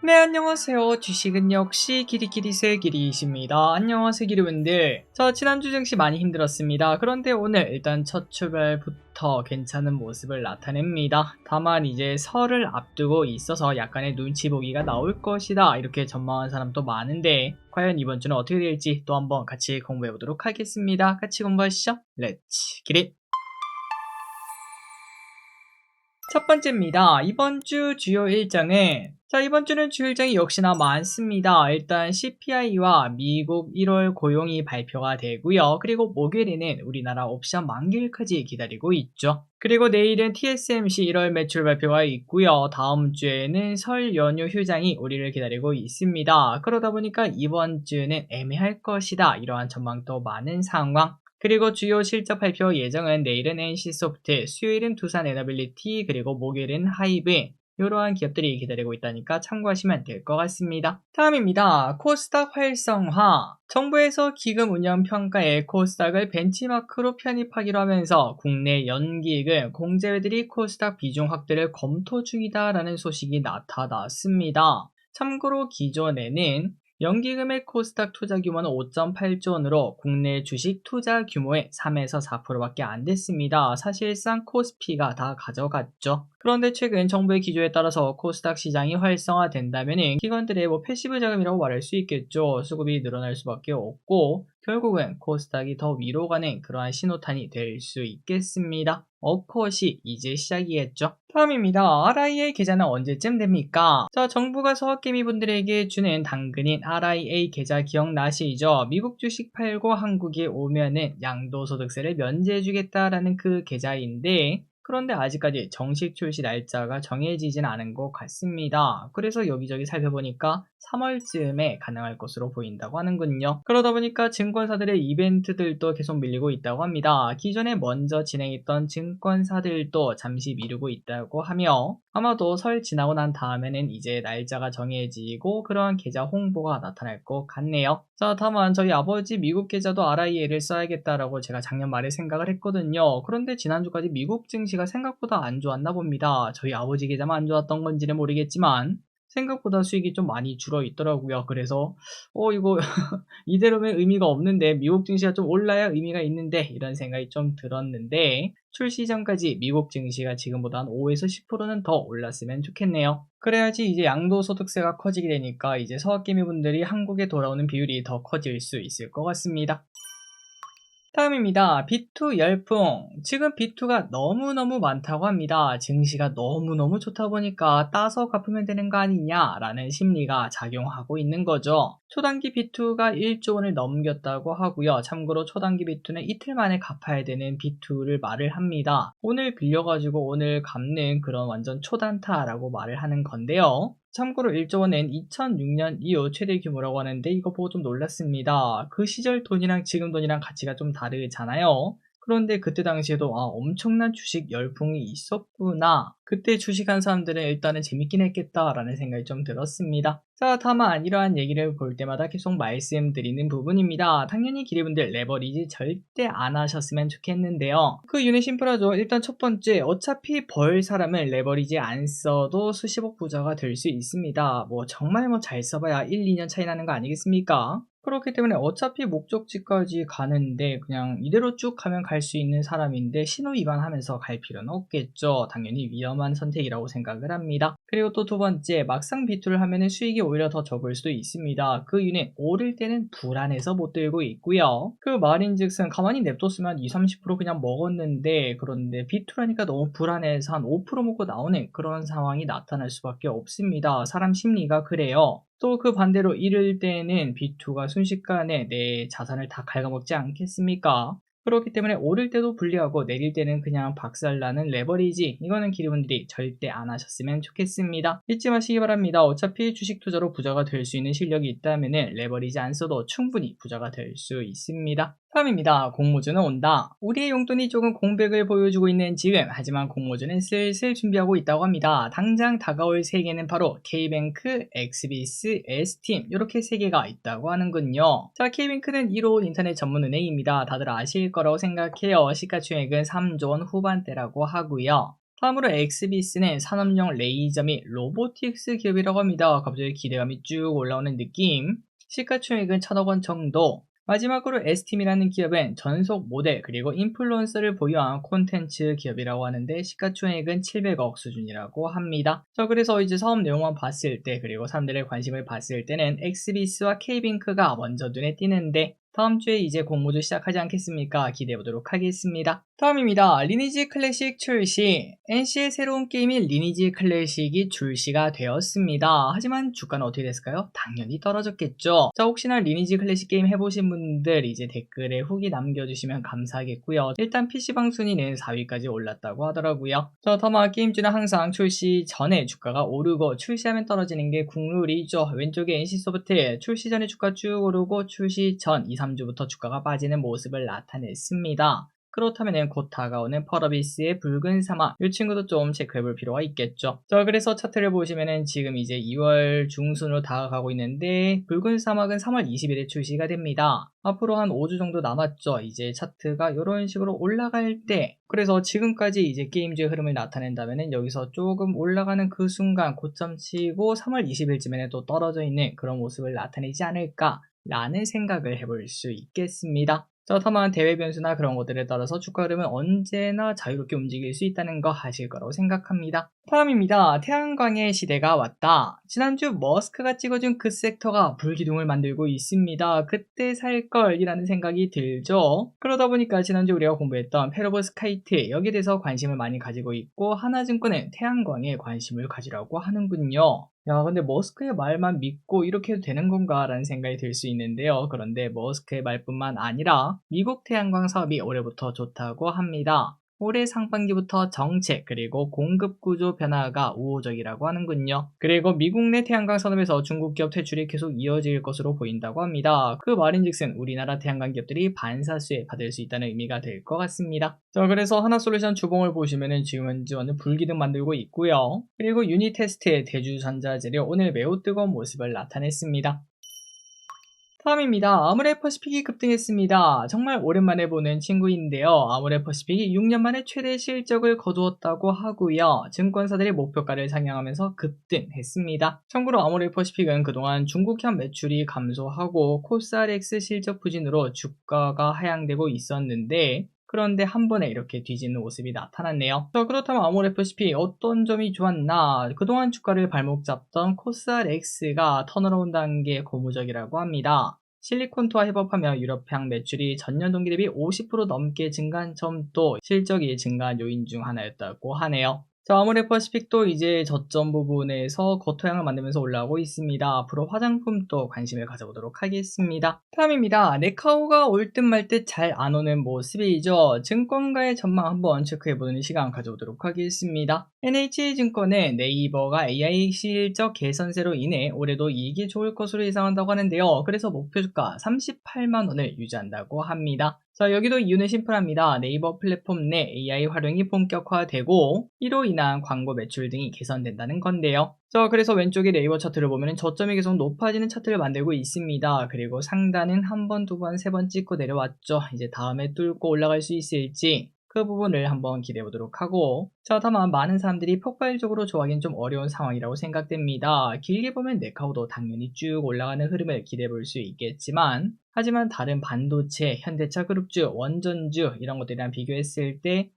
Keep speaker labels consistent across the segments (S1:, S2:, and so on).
S1: 네, 안녕하세요. 주식은 역시 기리기리새 기리이십니다. 안녕하세요, 기리분들. 지난주 증시 많이 힘들었습니다. 그런데 오늘 일단 첫 출발부터 괜찮은 모습을 나타냅니다. 다만 이제 설을 앞두고 있어서 약간의 눈치 보기가 나올 것이다. 이렇게 전망한 사람도 많은데 과연 이번 주는 어떻게 될지 또 한번 같이 공부해 보도록 하겠습니다. 같이 공부하시죠. 렛츠 기릿! 첫 번째입니다. 이번 주 주요 일정은 이번 주는 주요 일정이 역시나 많습니다. 일단 CPI와 미국 1월 고용이 발표가 되고요. 그리고 목요일에는 우리나라 옵션 만기일까지 기다리고 있죠. 그리고 내일은 TSMC 1월 매출 발표가 있고요. 다음 주에는 설 연휴 휴장이 우리를 기다리고 있습니다. 그러다 보니까 이번 주는 애매할 것이다. 이러한 전망도 많은 상황. 그리고 주요 실적 발표 예정은 내일은 NC소프트, 수요일은 두산에너빌리티, 그리고 목요일은 하이브, 이러한 기업들이 기다리고 있다니까 참고하시면 될 것 같습니다. 다음입니다. 코스닥 활성화. 정부에서 기금 운영 평가에 코스닥을 벤치마크로 편입하기로 하면서 국내 연기금, 공제회들이 코스닥 비중 확대를 검토 중이다라는 소식이 나타났습니다. 참고로 기존에는 연기금의 코스닥 투자 규모는 5.8조 원으로 국내 주식 투자 규모의 3에서 4%밖에 안 됐습니다. 사실상 코스피가 다 가져갔죠. 그런데 최근 정부의 기조에 따라서 코스닥 시장이 활성화된다면 기관들의 패시브 자금이라고 말할 수 있겠죠. 수급이 늘어날 수밖에 없고 결국은 코스닥이 더 위로 가는 그러한 신호탄이 될 수 있겠습니다. 업컷이 이제 시작이겠죠. 다음입니다. RIA 계좌는 언제쯤 됩니까? 정부가 서학개미분들에게 주는 당근인 RIA 계좌 기억나시죠? 미국 주식 팔고 한국에 오면은 양도소득세를 면제해주겠다라는 그 계좌인데 그런데 아직까지 정식 출시 날짜가 정해지진 않은 것 같습니다. 그래서 여기저기 살펴보니까 3월쯤에 가능할 것으로 보인다고 하는군요. 그러다 보니까 증권사들의 이벤트들도 계속 밀리고 있다고 합니다. 기존에 먼저 진행했던 증권사들도 잠시 미루고 있다고 하며 아마도 설 지나고 난 다음에는 이제 날짜가 정해지고 그러한 계좌 홍보가 나타날 것 같네요. 다만 저희 아버지 미국 계좌도 RIA를 써야겠다라고 제가 작년 말에 생각을 했거든요. 그런데 지난주까지 미국 증시가 생각보다 안 좋았나 봅니다. 저희 아버지 계좌만 안 좋았던 건지는 모르겠지만 생각보다 수익이 좀 많이 줄어 있더라고요. 그래서 이거 이대로면 의미가 없는데 미국 증시가 좀 올라야 의미가 있는데 이런 생각이 좀 들었는데 출시 전까지 미국 증시가 지금보다 한 5에서 10%는 더 올랐으면 좋겠네요. 그래야지 이제 양도소득세가 커지게 되니까 이제 서학개미분들이 한국에 돌아오는 비율이 더 커질 수 있을 것 같습니다. 다음입니다. B2 열풍. 지금 B2가 너무너무 많다고 합니다. 증시가 너무너무 좋다 보니까 따서 갚으면 되는 거 아니냐라는 심리가 작용하고 있는 거죠. 초단기 B2가 1조 원을 넘겼다고 하고요. 참고로 초단기 B2는 이틀 만에 갚아야 되는 B2를 말을 합니다. 오늘 빌려가지고 오늘 갚는 그런 완전 초단타라고 말을 하는 건데요. 참고로 1조 원은 2006년 이후 최대 규모라고 하는데 이거 보고 좀 놀랐습니다. 그 시절 돈이랑 지금 돈이랑 가치가 좀 다르잖아요. 그런데 그때 당시에도 엄청난 주식 열풍이 있었구나. 그때 주식한 사람들은 일단은 재밌긴 했겠다라는 생각이 좀 들었습니다. 다만 이러한 얘기를 볼 때마다 계속 말씀드리는 부분입니다. 당연히 기리분들 레버리지 절대 안 하셨으면 좋겠는데요. 그 이유는 심플하죠. 일단 첫 번째, 어차피 벌 사람은 레버리지 안 써도 수십억 부자가 될 수 있습니다. 정말 잘 써봐야 1, 2년 차이 나는 거 아니겠습니까? 그렇기 때문에 어차피 목적지까지 가는데 그냥 이대로 쭉 가면 갈 수 있는 사람인데 신호 위반하면서 갈 필요는 없겠죠. 당연히 위험한 선택이라고 생각을 합니다. 그리고 또 두 번째, 막상 B2를 하면 수익이 오히려 더 적을 수도 있습니다. 그 이유는 오를 때는 불안해서 못 들고 있고요. 그 말인즉슨 가만히 냅뒀으면 20-30% 그냥 먹었는데 그런데 B2라니까 너무 불안해서 한 5% 먹고 나오는 그런 상황이 나타날 수밖에 없습니다. 사람 심리가 그래요. 또 그 반대로 이럴 때는 B2가 순식간에 내 자산을 다 갉아먹지 않겠습니까? 그렇기 때문에 오를 때도 불리하고 내릴 때는 그냥 박살나는 레버리지, 이거는 기리분들이 절대 안 하셨으면 좋겠습니다. 잊지 마시기 바랍니다. 어차피 주식 투자로 부자가 될 수 있는 실력이 있다면 레버리지 안 써도 충분히 부자가 될 수 있습니다. 다음입니다. 공모주는 온다. 우리의 용돈이 조금 공백을 보여주고 있는 지금, 하지만 공모주는 슬슬 준비하고 있다고 합니다. 당장 다가올 3개는 바로 K뱅크, 엑스비스, S팀, 이렇게 3개가 있다고 하는군요. K뱅크는 1호 인터넷 전문 은행입니다. 다들 아실 거라고 생각해요. 시가총액은 3조 원 후반대라고 하고요. 다음으로 엑스비스는 산업용 레이저 및 로보틱스 기업이라고 합니다. 갑자기 기대감이 쭉 올라오는 느낌. 시가총액은 1,000억 원 정도. 마지막으로 에스팀이라는 기업은 전속 모델 그리고 인플루언서를 보유한 콘텐츠 기업이라고 하는데 시가총액은 700억 수준이라고 합니다. 자, 그래서 이제 사업 내용만 봤을 때 그리고 사람들의 관심을 봤을 때는 엑스비스와 K뱅크가 먼저 눈에 띄는데 다음 주에 이제 공모주 시작하지 않겠습니까? 기대해 보도록 하겠습니다. 다음입니다. 리니지 클래식 출시. NC의 새로운 게임인 리니지 클래식이 출시가 되었습니다. 하지만 주가는 어떻게 됐을까요? 당연히 떨어졌겠죠. 자, 혹시나 리니지 클래식 게임 해보신 분들 이제 댓글에 후기 남겨주시면 감사하겠고요. 일단 PC방 순위는 4위까지 올랐다고 하더라고요. 자, 다만 게임주는 항상 출시 전에 주가가 오르고 출시하면 떨어지는 게 국룰이죠. 왼쪽에 NC소프트 출시 전에 주가 쭉 오르고 출시 전 2, 3주부터 주가가 빠지는 모습을 나타냈습니다. 그렇다면 곧 다가오는 펄어비스의 붉은 사막 이 친구도 좀 체크해볼 필요가 있겠죠. 자, 그래서 차트를 보시면은 지금 이제 2월 중순으로 다가가고 있는데 붉은 사막은 3월 20일에 출시가 됩니다. 앞으로 한 5주 정도 남았죠. 이제 차트가 이런 식으로 올라갈 때 그래서 지금까지 이제 게임주의 흐름을 나타낸다면은 여기서 조금 올라가는 그 순간 고점 치고 3월 20일쯤에는 또 떨어져 있는 그런 모습을 나타내지 않을까 라는 생각을 해볼 수 있겠습니다. 자, 다만 대외 변수나 그런 것들에 따라서 주가 흐름은 언제나 자유롭게 움직일 수 있다는 거 아실 거라고 생각합니다. 다음입니다. 태양광의 시대가 왔다. 지난주 머스크가 찍어준 그 섹터가 불기둥을 만들고 있습니다. 그때 살걸 이라는 생각이 들죠. 그러다 보니까 지난주 우리가 공부했던 페로브스카이트 여기에 대해서 관심을 많이 가지고 있고 하나증권은 태양광에 관심을 가지라고 하는군요. 야, 근데 머스크의 말만 믿고 이렇게 해도 되는 건가 라는 생각이 들 수 있는데요. 그런데 머스크의 말뿐만 아니라 미국 태양광 사업이 올해부터 좋다고 합니다. 올해 상반기부터 정책 그리고 공급 구조 변화가 우호적이라고 하는군요. 그리고 미국 내 태양광 산업에서 중국 기업 퇴출이 계속 이어질 것으로 보인다고 합니다. 그 말인즉슨 우리나라 태양광 기업들이 반사수혜 받을 수 있다는 의미가 될 것 같습니다. 자, 그래서 하나솔루션 주봉을 보시면은 지금 현재 완전 불기둥 만들고 있고요. 그리고 유니테스트의 대주전자재료 오늘 매우 뜨거운 모습을 나타냈습니다. 다음입니다. 아모레퍼시픽이 급등했습니다. 정말 오랜만에 보는 친구인데요. 아모레퍼시픽이 6년 만에 최대 실적을 거두었다고 하고요. 증권사들의 목표가를 상향하면서 급등했습니다. 참고로 아모레퍼시픽은 그동안 중국현 매출이 감소하고 코스알엑스 실적 부진으로 주가가 하향되고 있었는데 그런데 한 번에 이렇게 뒤지는 모습이 나타났네요. 자, 그렇다면 아모레퍼시픽 어떤 점이 좋았나? 그동안 주가를 발목 잡던 코스알엑스가 턴어라운드 한 게 고무적이라고 합니다. 실리콘투와 협업하며 유럽향 매출이 전년 동기 대비 50% 넘게 증가한 점도 실적이 증가한 요인 중 하나였다고 하네요. 자, 아모레퍼시픽도 이제 저점 부분에서 겉토양을 만들면서 올라오고 있습니다. 앞으로 화장품도 관심을 가져보도록 하겠습니다. 다음입니다. 네카오가 올 듯 말 듯 잘 안 오는 모습이죠. 증권가의 전망 한번 체크해보는 시간 가져보도록 하겠습니다. NH증권은 네이버가 AI 실적 개선세로 인해 올해도 이익이 좋을 것으로 예상한다고 하는데요. 그래서 목표주가 38만원을 유지한다고 합니다. 자, 여기도 이유는 심플합니다. 네이버 플랫폼 내 AI 활용이 본격화되고 이로 인한 광고 매출 등이 개선된다는 건데요. 자, 그래서 왼쪽에 네이버 차트를 보면 저점이 계속 높아지는 차트를 만들고 있습니다. 그리고 상단은 한 번, 두 번, 세 번 찍고 내려왔죠. 이제 다음에 뚫고 올라갈 수 있을지 그 부분을 한번 기대해 보도록 하고 자, 다만 많은 사람들이 폭발적으로 좋아하기는 좀 어려운 상황이라고 생각됩니다. 길게 보면 네카오도 당연히 쭉 올라가는 흐름을 기대해 볼 수 있겠지만 하지만 다른 반도체, 현대차 그룹주, 원전주 이런 것들이랑 비교했을 때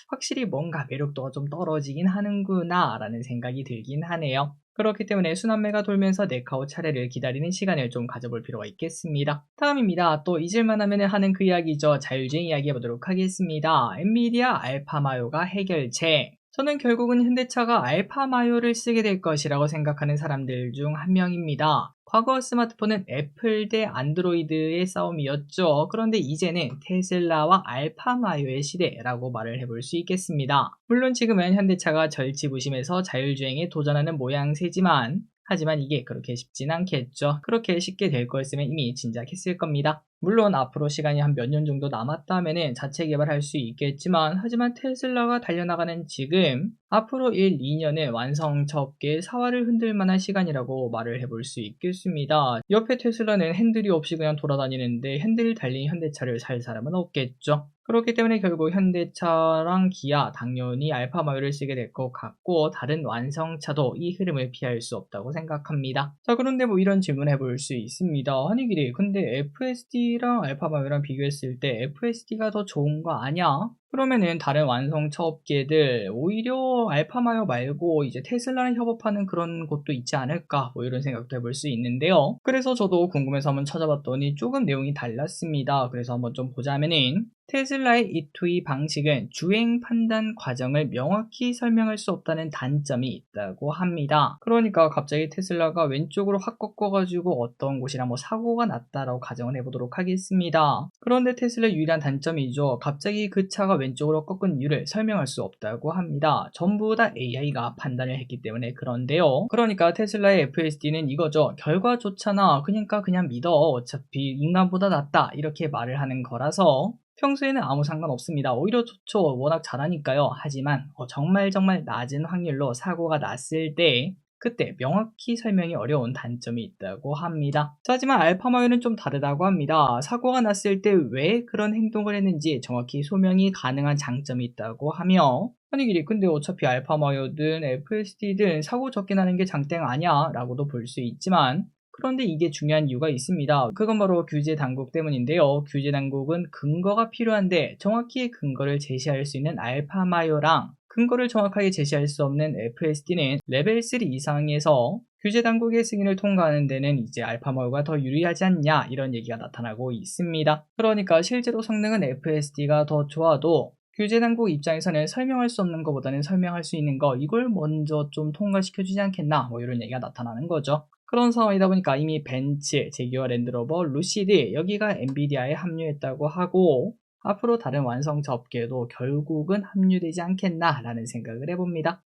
S1: 확실히 뭔가 매력도가 좀 떨어지긴 하는구나 라는 생각이 들긴 하네요. 그렇기 때문에 순환매가 돌면서 네카오 차례를 기다리는 시간을 좀 가져볼 필요가 있겠습니다. 다음입니다. 또 잊을만 하면 하는 그 이야기죠. 자율주행 이야기 해보도록 하겠습니다. 엔비디아 알파마요가 해결책. 저는 결국은 현대차가 알파마요를 쓰게 될 것이라고 생각하는 사람들 중 한 명입니다. 과거 스마트폰은 애플 대 안드로이드의 싸움이었죠. 그런데 이제는 테슬라와 알파마요의 시대라고 말을 해볼 수 있겠습니다. 물론 지금은 현대차가 절치부심해서 자율주행에 도전하는 모양새지만 하지만 이게 그렇게 쉽진 않겠죠. 그렇게 쉽게 될 거였으면 이미 진작했을 겁니다. 물론 앞으로 시간이 한 몇 년 정도 남았다면은 자체 개발할 수 있겠지만, 하지만 테슬라가 달려나가는 지금 앞으로 1, 2년은 완성차 업계의 사활을 흔들 만한 시간이라고 말을 해볼 수 있겠습니다. 옆에 테슬라는 핸들이 없이 그냥 돌아다니는데 핸들 달린 현대차를 살 사람은 없겠죠. 그렇기 때문에 결국 현대차랑 기아 당연히 알파마요를 쓰게 될 것 같고, 다른 완성차도 이 흐름을 피할 수 없다고 생각합니다. 자, 그런데 뭐 이런 질문 해볼 수 있습니다. 아니 길이 근데 FSD랑 알파마요랑 비교했을 때 FSD가 더 좋은 거 아니야? 그러면은 다른 완성차 업계들 오히려 알파마요 말고 이제 테슬라랑 협업하는 그런 곳도 있지 않을까, 뭐 이런 생각도 해볼 수 있는데요. 그래서 저도 궁금해서 한번 찾아봤더니 조금 내용이 달랐습니다. 그래서 한번 좀 보자면은, 테슬라의 E2E 방식은 주행 판단 과정을 명확히 설명할 수 없다는 단점이 있다고 합니다. 그러니까 갑자기 테슬라가 왼쪽으로 확 꺾어가지고 어떤 곳이랑 뭐 사고가 났다라고 가정을 해보도록 하겠습니다. 그런데 테슬라의 유일한 단점이죠. 갑자기 그 차가 왼쪽으로 꺾은 이유를 설명할 수 없다고 합니다. 전부 다 AI가 판단을 했기 때문에 그런데요. 그러니까 테슬라의 FSD는 이거죠. 결과 좋잖아. 그러니까 그냥 믿어. 어차피 인간보다 낫다. 이렇게 말을 하는 거라서 평소에는 아무 상관없습니다. 오히려 좋죠. 워낙 잘하니까요. 하지만 정말 낮은 확률로 사고가 났을 때 그때 명확히 설명이 어려운 단점이 있다고 합니다. 하지만 알파마요는 좀 다르다고 합니다. 사고가 났을 때 왜 그런 행동을 했는지 정확히 소명이 가능한 장점이 있다고 하며, 아니 길이 근데 어차피 알파마요든 FSD든 사고 적게 나는 게 장땡 아니야 라고도 볼 수 있지만, 그런데 이게 중요한 이유가 있습니다. 그건 바로 규제 당국 때문인데요. 규제 당국은 근거가 필요한데 정확히 근거를 제시할 수 있는 알파마요랑 근거를 정확하게 제시할 수 없는 FSD는 레벨 3 이상에서 규제 당국의 승인을 통과하는 데는 이제 알파마요가 더 유리하지 않냐, 이런 얘기가 나타나고 있습니다. 그러니까 실제로 성능은 FSD가 더 좋아도 규제 당국 입장에서는 설명할 수 없는 것보다는 설명할 수 있는 거, 이걸 먼저 좀 통과시켜주지 않겠나, 뭐 이런 얘기가 나타나는 거죠. 그런 상황이다 보니까 이미 벤츠, 제규어 랜드로버, 루시드 여기가 엔비디아에 합류했다고 하고, 앞으로 다른 완성차 업계도 결국은 합류되지 않겠나라는 생각을 해봅니다.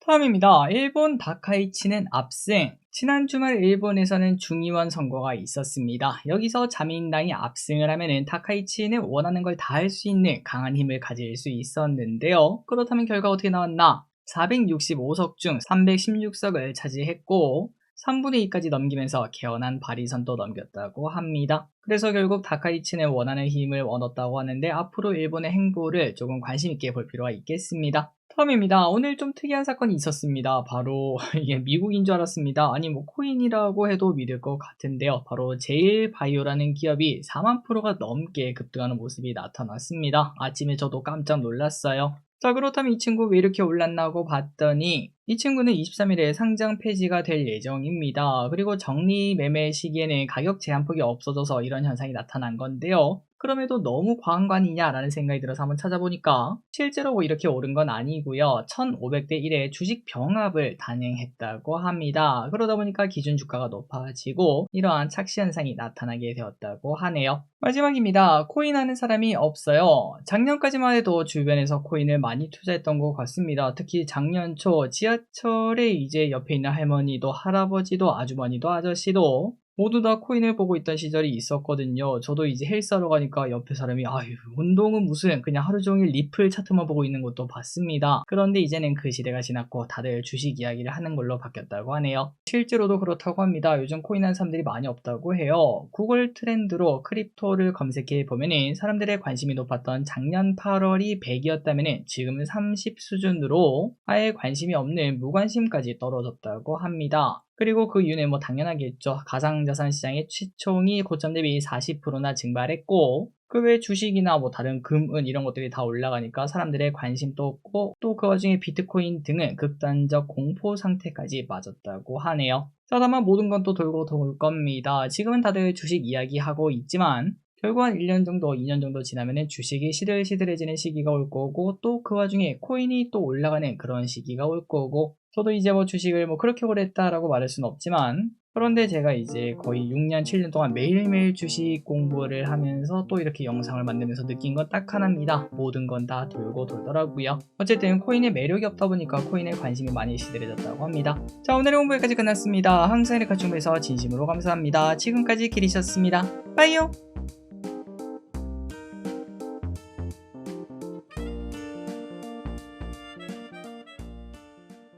S1: 다음입니다. 일본 다카이치는 압승. 지난 주말 일본에서는 중의원 선거가 있었습니다. 여기서 자민당이 압승을 하면은 다카이치는 원하는 걸 다 할 수 있는 강한 힘을 가질 수 있었는데요. 그렇다면 결과 어떻게 나왔나? 465석 중 316석을 차지했고 3분의 2까지 넘기면서 개헌안 발의선도 넘겼다고 합니다. 그래서 결국 다카이치는 원하는 힘을 얻었다고 하는데, 앞으로 일본의 행보를 조금 관심 있게 볼 필요가 있겠습니다. 다음입니다. 오늘 좀 특이한 사건이 있었습니다. 바로 이게 미국인 줄 알았습니다. 아니 뭐 코인이라고 해도 믿을 것 같은데요. 바로 제일바이오라는 기업이 4만%가 넘게 급등하는 모습이 나타났습니다. 아침에 저도 깜짝 놀랐어요. 자, 그렇다면 이 친구 왜 이렇게 올랐나고 봤더니, 이 친구는 23일에 상장 폐지가 될 예정입니다. 그리고 정리 매매 시기에는 가격 제한폭이 없어져서 이런 현상이 나타난 건데요. 그럼에도 너무 과한 거 아니냐라는 생각이 들어서 한번 찾아보니까 실제로 뭐 이렇게 오른 건 아니고요. 1500대 1의 주식 병합을 단행했다고 합니다. 그러다 보니까 기준 주가가 높아지고 이러한 착시 현상이 나타나게 되었다고 하네요. 마지막입니다. 코인 하는 사람이 없어요. 작년까지만 해도 주변에서 코인을 많이 투자했던 것 같습니다. 특히 작년 초 지하철에 이제 옆에 있는 할머니도 할아버지도 아주머니도 아저씨도 모두 다 코인을 보고 있던 시절이 있었거든요. 저도 이제 헬스하러 가니까 옆에 사람이 아유 운동은 무슨, 그냥 하루 종일 리플 차트만 보고 있는 것도 봤습니다. 그런데 이제는 그 시대가 지났고 다들 주식 이야기를 하는 걸로 바뀌었다고 하네요. 실제로도 그렇다고 합니다. 요즘 코인 한 사람들이 많이 없다고 해요. 구글 트렌드로 크립토를 검색해 보면은 사람들의 관심이 높았던 작년 8월이 100이었다면은 지금은 30 수준으로 아예 관심이 없는 무관심까지 떨어졌다고 합니다. 그리고 그 이유는 뭐 당연하겠죠. 가상자산 시장의 시총이 고점 대비 40%나 증발했고, 그 외 주식이나 뭐 다른 금은 이런 것들이 다 올라가니까 사람들의 관심도 없고, 또 그 와중에 비트코인 등은 극단적 공포 상태까지 빠졌다고 하네요. 자, 다만 모든 건 또 돌고 돌 겁니다. 지금은 다들 주식 이야기하고 있지만 결국 한 1년 정도, 2년 정도 지나면은 주식이 시들시들해지는 시기가 올 거고, 또 그 와중에 코인이 또 올라가는 그런 시기가 올 거고, 저도 이제 뭐 주식을 뭐 그렇게 오래 했다라고 말할 수는 없지만 그런데 제가 이제 거의 6년, 7년 동안 매일매일 주식 공부를 하면서 또 이렇게 영상을 만들면서 느낀 건 딱 하나입니다. 모든 건 다 돌고 돌더라고요. 어쨌든 코인에 매력이 없다 보니까 코인에 관심이 많이 시들해졌다고 합니다. 자, 오늘의 공부 여기까지 끝났습니다. 항상 이렇게 준비해서 진심으로 감사합니다. 지금까지 길이셨습니다. 빠이요!